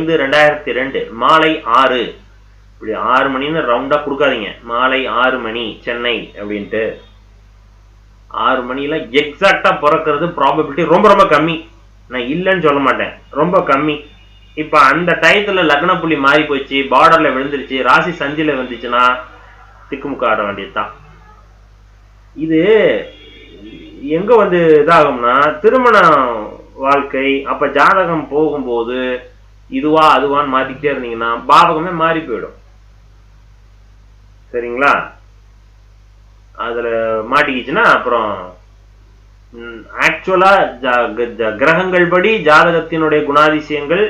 5/2002 மாலை 6. இப்படி 6 மணின்னு ரவுண்டா கொடுக்காதீங்க. மாலை 6 மணி சென்னை அப்படின்ட்டு. 6 மணில எக்ஸாக்டா பிறக்கிறது ப்ராபபிலிட்டி ரொம்ப ரொம்ப கம்மி. நான் இல்லைன்னு சொல்ல மாட்டேன், ரொம்ப கம்மி. இப்ப அந்த டயத்துல லக்ன புள்ளி மாறி போச்சு, பார்டர்ல விழுந்துருச்சு, ராசி சஞ்சில வந்துச்சுன்னா திக்குமுக்க ஆட வேண்டியதுதான். இது எங்க வந்து இதாகும்னா திருமண வாழ்க்கை அப்ப ஜாதகம் போகும்போது இதுவா அதுவான்னு மாத்திக்கிட்டே இருந்தீங்கன்னா பாவகமே மாறி போயிடும். சரிங்களா? அதுல மாட்டிக்கிச்சுன்னா அப்புறம் ஆக்சுவலா கிரகங்கள் படி ஜாதகத்தினுடைய குணாதிசயங்கள்,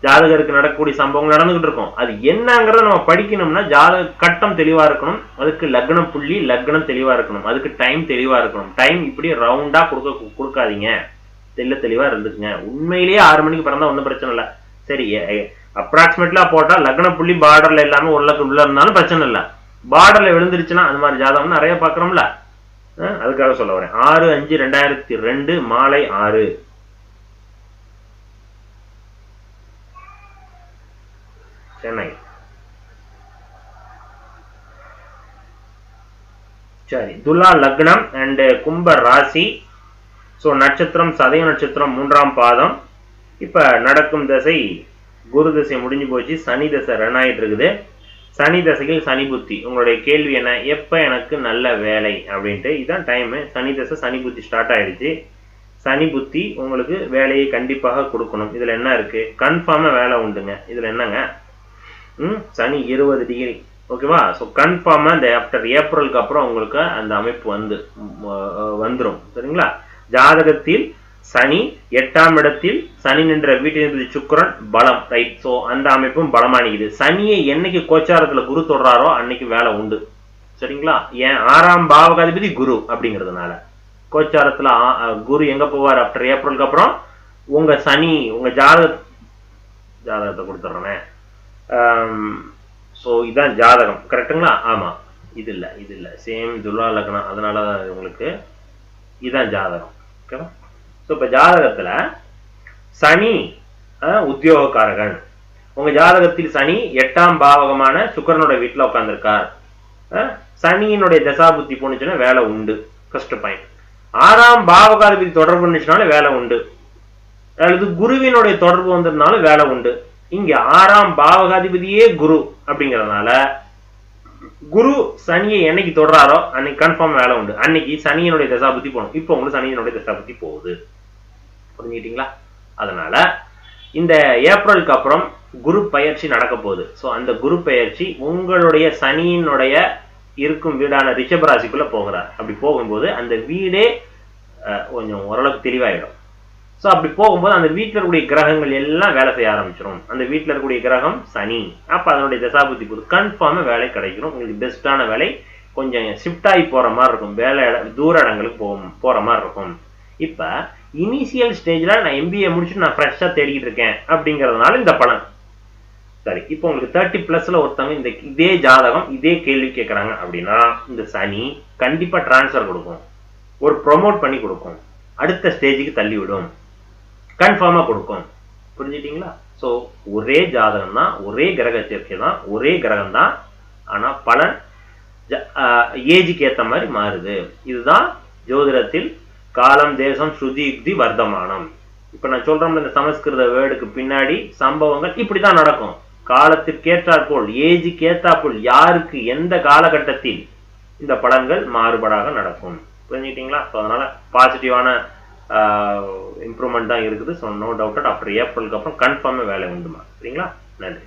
ஜாதகருக்கு நடக்கக்கூடிய சம்பவங்கள் நடந்துகிட்டு இருக்கும். அது என்னங்கிறத நம்ம படிக்கணும்னா ஜாதக கட்டம் தெளிவா இருக்கணும், அதுக்கு லக்னம் புள்ளி லக்னம் தெளிவா இருக்கணும், அதுக்கு டைம் தெளிவா இருக்கணும். டைம் இப்படி ரவுண்டா கொடுக்காதீங்க, தெளிவா இருந்துக்குங்க. உண்மையிலேயே 6 மணிக்கு பிறந்தா ஒன்றும் பிரச்சனை இல்லை. சரி, அப்ராக்சிமேட்லா போட்டா லக்ன புள்ளி பார்டர்ல எல்லாமே உள்ளக்கு உள்ள இருந்தாலும் பிரச்சனை இல்லை. பார்டர்ல விழுந்துருச்சுன்னா அந்த மாதிரி ஜாதகம் நிறைய பாக்குறோம்ல, அதுக்காக சொல்ல வரேன். 6/5/2002 மாலை 6 சென்னை. சரி, துலா லக்னம் அண்ட் கும்ப ராசி. ஸோ நட்சத்திரம் சதய நட்சத்திரம் 3ஆம் பாதம். இப்ப நடக்கும் தசை குரு தசை முடிஞ்சு போச்சு, சனி தசை ரன் ஆயிட்டு இருக்குது. சனி தசையில் சனி புத்தி. உங்களுடைய கேள்வி என்ன, எப்ப எனக்கு நல்ல வேலை அப்படின்ட்டு. இதுதான் டைம். சனி தசை சனி புத்தி ஸ்டார்ட் ஆயிடுச்சு. சனி புத்தி உங்களுக்கு வேலையை கண்டிப்பாக கொடுக்கணும். இதுல என்ன இருக்கு, கன்ஃபார்மா வேலை உண்டுங்க. இதுல என்னங்க, சனி 20 டிகிரி, ஓகேவா? ஸோ கன்ஃபார்மா இந்த ஆஃப்டர் ஏப்ரலுக்கு அப்புறம் உங்களுக்கு அந்த அமைப்பு வந்துடும். சரிங்களா? ஜாதகத்தில் சனி 8ஆம் இடத்தில், சனி நின்ற வீட்டில் சுக்கிரன் பலம், ரைட். ஸோ அந்த அமைப்பும் பலமானிக்குது. சனியை என்னைக்கு கோச்சாரத்துல குரு தொடராரோ அன்னைக்கு வேலை உண்டு. சரிங்களா? ஏன் 6ஆம் பாவகாதிபதி குரு அப்படிங்கிறதுனால கோச்சாரத்துல குரு எங்க போவார் ஆஃப்டர் ஏப்ரலுக்கு அப்புறம், உங்க சனி உங்க ஜாதகத்தை கொடுத்துட்றேனே. ஸோ இதான் ஜாதகம், கரெக்டுங்களா? ஆமா, இது இல்லை சேம் துலா லக்னம், அதனால உங்களுக்கு இதான் ஜாதகம். ஓகேவா? ஸோ இப்போ ஜாதகத்துல சனி உத்தியோகக்காரகன். உங்க ஜாதகத்தில் சனி 8ஆம் பாவகமான சுக்கிரனோட வீட்டில் உட்காந்துருக்கார். சனியினுடைய தசாபுத்தி போனுச்சுன்னா வேலை உண்டு, ஃபர்ஸ்ட் பாயிண்ட். 6ஆம் பாவகாதிபதி தொடர்பு இருந்துச்சுனாலும் வேலை உண்டு, அல்லது குருவினுடைய தொடர்பு வந்ததுனாலும் வேலை உண்டு. இங்க 6ஆம் பாவகாதிபதியே குரு அப்படிங்கிறதுனால குரு சனியை என்னைக்கு தொடராரோ அன்னைக்கு கன்ஃபார்ம் வேலை உண்டு. அன்னைக்கு சனியினுடைய தசாபுத்தி போகணும். இப்போ உங்களுக்கு சனியினுடைய தசாபுத்தி போகுது, புரிஞ்சுக்கிட்டீங்களா? அதனால இந்த ஏப்ரலுக்கு அப்புறம் குரு பயிற்சி நடக்க போகுது. ஸோ அந்த குரு பயிற்சி உங்களுடைய சனியினுடைய இருக்கும் வீடான ரிஷபராசிக்குள்ள போகிறார். அப்படி போகும்போது அந்த வீடே கொஞ்சம் ஓரளவுக்கு தெளிவாயிடும். ஸோ அப்படி போகும்போது அந்த வீட்டில் இருக்கக்கூடிய கிரகங்கள் எல்லாம் வேலை செய்ய ஆரம்பிச்சிடும். அந்த வீட்டில் இருக்கக்கூடிய கிரகம் சனி. அப்போ அதனுடைய தசாபுத்தி போது கன்ஃபார்மா வேலை கிடைக்கணும். உங்களுக்கு பெஸ்டான வேலை கொஞ்சம் ஷிஃப்ட் ஆகி போற மாதிரி இருக்கும், வேலை தூர இடங்களுக்கு போற மாதிரி இருக்கும். இப்ப இனிஷியல் ஸ்டேஜ்ல நான் MBA முடிச்சுட்டு நான் ஃப்ரெஷ்ஷா தேடிக்கிட்டு இருக்கேன் அப்படிங்கிறதுனால இந்த பலன். சரி, இப்போ உங்களுக்கு 30+ ஒருத்தவங்க இதே ஜாதகம் இதே கேள்வி கேட்கறாங்க அப்படின்னா இந்த சனி கண்டிப்பா டிரான்ஸ்ஃபர் கொடுக்கும், ஒரு ப்ரொமோட் பண்ணி கொடுக்கும், அடுத்த ஸ்டேஜுக்கு தள்ளி விடும், கன்ஃபார்மா கொடுக்கும். புரிஞ்சுட்டீங்களா? ஸோ ஒரே ஜாதகம் தான், ஒரே கிரக சேர்க்கை தான், ஒரே கிரகம் தான், ஆனா பலன் ஏஜுக்கு ஏற்ற மாதிரி மாறுது. இதுதான் ஜோதிடத்தில் காலம் தேசம் ஸ்ருதி யுக்தி வர்த்தமானம். இப்ப நான் சொல்றோம்ல, இந்த சமஸ்கிருத வேர்டுக்கு பின்னாடி சம்பவங்கள் இப்படிதான் நடக்கும். காலத்திற்கு ஏற்றாற்போல், ஏஜுக்கு ஏற்றாற்போல், யாருக்கு எந்த காலகட்டத்தில் இந்த பலன்கள் மாறுபாடாக நடக்கும். புரிஞ்சுக்கிட்டீங்களா? ஸோ அதனால பாசிட்டிவான இம்ப்ரூவ்மெண்ட் தான் இருக்குது. ஸோ நோ டவுட் ஆஃப்டர் ஏப்ரலுக்கு அப்புறம் கன்ஃபார்மா வேலை உண்டுமா. சரிங்களா? நன்றி.